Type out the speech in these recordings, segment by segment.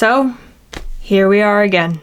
So, here we are again.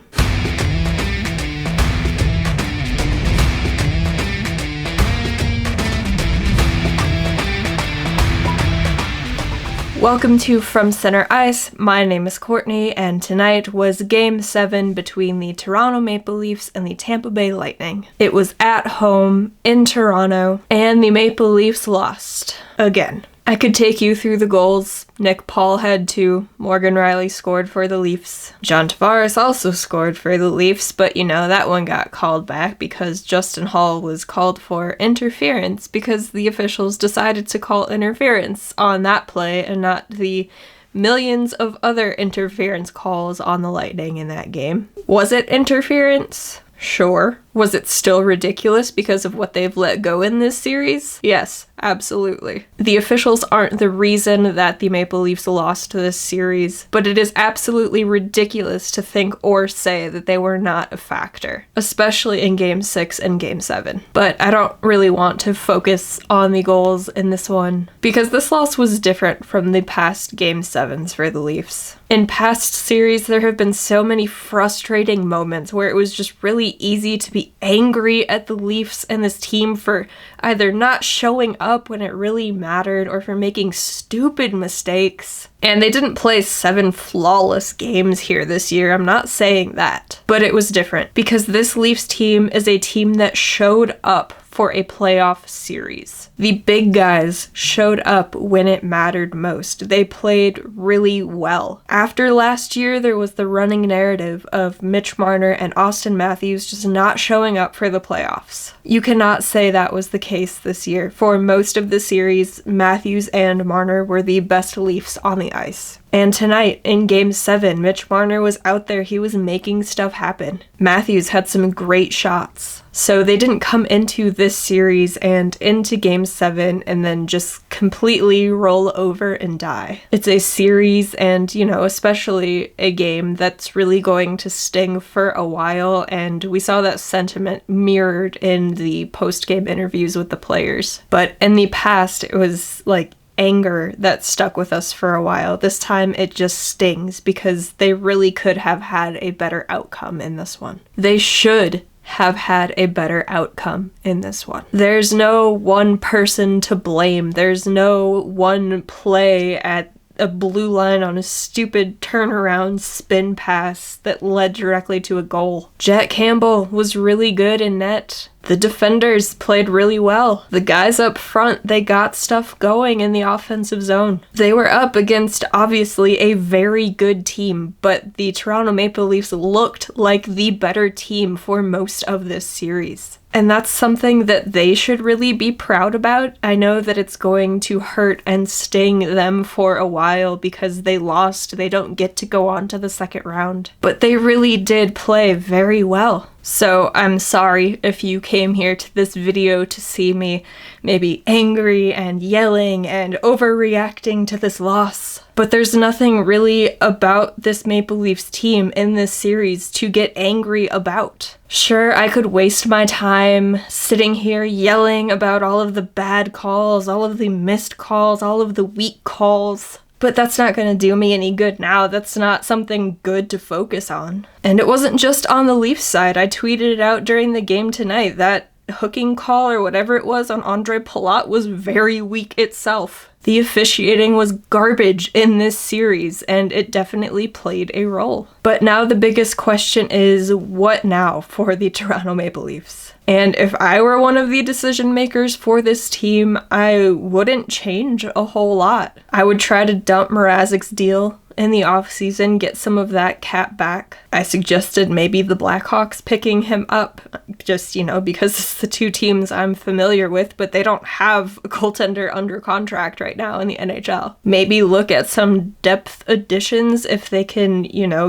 Welcome to From Center Ice. My name is Courtney, and tonight was Game 7 between the Toronto Maple Leafs and the Tampa Bay Lightning. It was at home in Toronto, and the Maple Leafs lost again. I could take you through the goals. Nick Paul had 2. Morgan Rielly scored for the Leafs. John Tavares also scored for the Leafs, but that one got called back because Justin Hall was called for interference because the officials decided to call interference on that play and not the millions of other interference calls on the Lightning in that game. Was it interference? Sure. Was it still ridiculous because of what they've let go in this series? Yes, absolutely. The officials aren't the reason that the Maple Leafs lost this series, but it is absolutely ridiculous to think or say that they were not a factor, especially in Game 6 and Game 7. But I don't really want to focus on the goals in this one, because this loss was different from the past Game 7s for the Leafs. In past series, there have been so many frustrating moments where it was just really easy to be angry at the Leafs and this team for either not showing up when it really mattered or for making stupid mistakes. And they didn't play 7 flawless games here this year, I'm not saying that. But it was different because this Leafs team is a team that showed up for a playoff series. The big guys showed up when it mattered most. They played really well. After last year, there was the running narrative of Mitch Marner and Auston Matthews just not showing up for the playoffs. You cannot say that was the case this year. For most of the series, Matthews and Marner were the best Leafs on the ice. And tonight, in Game 7, Mitch Marner was out there. He was making stuff happen. Matthews had some great shots. So they didn't come into this series and into Game 7 and then just completely roll over and die. It's a series and, especially a game that's really going to sting for a while, and we saw that sentiment mirrored in the post-game interviews with the players. But in the past, it was like anger that stuck with us for a while. This time it just stings because they really could have had a better outcome in this one. They should have had a better outcome in this one. There's no one person to blame. There's no one play at a blue line on a stupid turnaround spin pass that led directly to a goal. Jack Campbell was really good in net. The defenders played really well. The guys up front, they got stuff going in the offensive zone. They were up against, obviously, a very good team, but the Toronto Maple Leafs looked like the better team for most of this series. And that's something that they should really be proud about. I know that it's going to hurt and sting them for a while because they lost. They don't get to go on to the second round. But they really did play very well. So I'm sorry if you came here to this video to see me maybe angry and yelling and overreacting to this loss. But there's nothing really about this Maple Leafs team in this series to get angry about. Sure, I could waste my time sitting here yelling about all of the bad calls, all of the missed calls, all of the weak calls. But that's not going to do me any good now. That's not something good to focus on. And it wasn't just on the Leafs side. I tweeted it out during the game tonight. That hooking call or whatever it was on Andre Palat was very weak itself. The officiating was garbage in this series, and it definitely played a role. But now the biggest question is, what now for the Toronto Maple Leafs? And if I were one of the decision makers for this team, I wouldn't change a whole lot. I would try to dump Mrazek's deal in the offseason, get some of that cap back. I suggested maybe the Blackhawks picking him up, just, because it's the 2 teams I'm familiar with, but they don't have a goaltender under contract right now in the NHL. Maybe look at some depth additions if they can,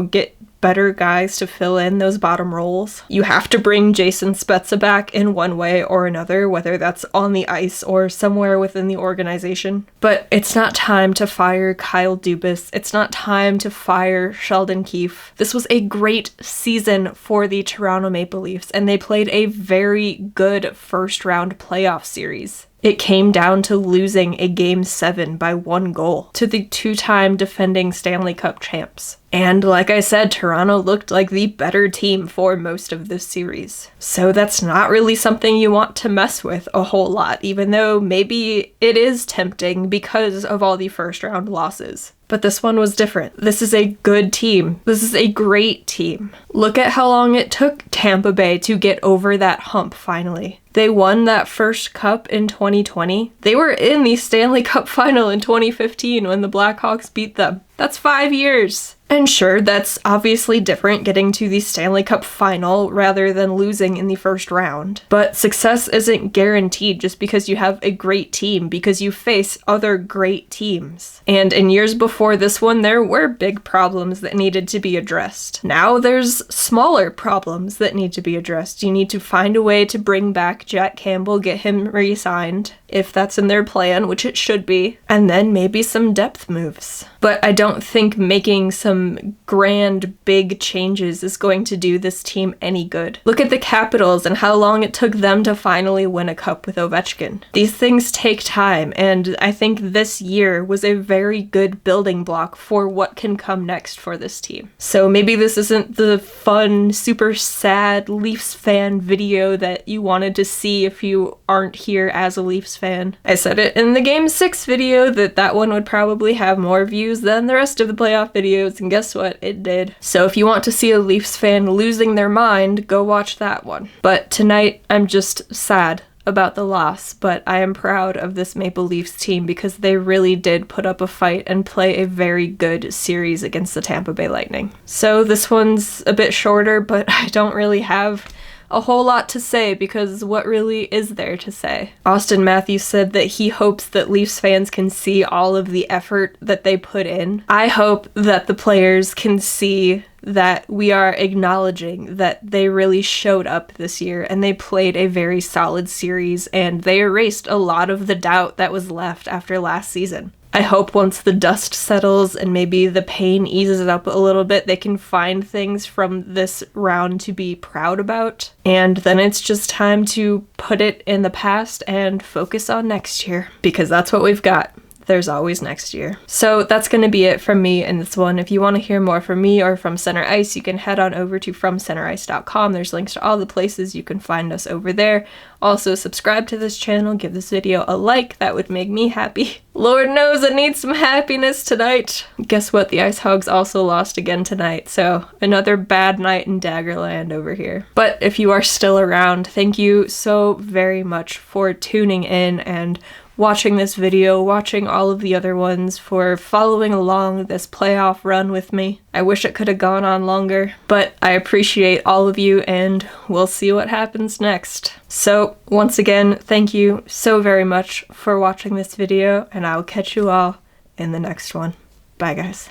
get better guys to fill in those bottom roles. You have to bring Jason Spezza back in one way or another, whether that's on the ice or somewhere within the organization. But it's not time to fire Kyle Dubas. It's not time to fire Sheldon Keefe. This was a great season for the Toronto Maple Leafs, and they played a very good first round playoff series. It came down to losing a Game 7 by 1 goal to the 2-time defending Stanley Cup champs. And like I said, Toronto looked like the better team for most of this series. So that's not really something you want to mess with a whole lot, even though maybe it is tempting because of all the first round losses. But this one was different. This is a good team. This is a great team. Look at how long it took Tampa Bay to get over that hump finally. They won that first cup in 2020. They were in the Stanley Cup final in 2015 when the Blackhawks beat them. That's 5 years. And sure, that's obviously different getting to the Stanley Cup final rather than losing in the first round. But success isn't guaranteed just because you have a great team, because you face other great teams. And in years before this one, there were big problems that needed to be addressed. Now there's smaller problems that need to be addressed. You need to find a way to bring back Jack Campbell, get him re-signed, if that's in their plan, which it should be, and then maybe some depth moves. But I don't think making some grand, big changes is going to do this team any good. Look at the Capitals and how long it took them to finally win a cup with Ovechkin. These things take time, and I think this year was a very good building block for what can come next for this team. So maybe this isn't the fun, super sad Leafs fan video that you wanted to see if you aren't here as a Leafs fan. I said it in the Game 6 video that one would probably have more views than the rest of the playoff videos, and guess what? It did. So if you want to see a Leafs fan losing their mind, go watch that one. But tonight, I'm just sad about the loss, but I am proud of this Maple Leafs team because they really did put up a fight and play a very good series against the Tampa Bay Lightning. So this one's a bit shorter, but I don't really have a whole lot to say because what really is there to say? Auston Matthews said that he hopes that Leafs fans can see all of the effort that they put in. I hope that the players can see that we are acknowledging that they really showed up this year and they played a very solid series and they erased a lot of the doubt that was left after last season. I hope once the dust settles and maybe the pain eases up a little bit, they can find things from this round to be proud about. And then it's just time to put it in the past and focus on next year, because that's what we've got. There's always next year. So that's going to be it from me in this one. If you want to hear more from me or from Center Ice, you can head on over to FromCenterIce.com. There's links to all the places you can find us over there. Also, subscribe to this channel, give this video a like. That would make me happy. Lord knows I need some happiness tonight. Guess what? The Ice Hogs also lost again tonight, so another bad night in Daggerland over here. But if you are still around, thank you so very much for tuning in and watching this video, watching all of the other ones, for following along this playoff run with me. I wish it could have gone on longer, but I appreciate all of you and we'll see what happens next. So once again, thank you so very much for watching this video and I'll catch you all in the next one. Bye guys.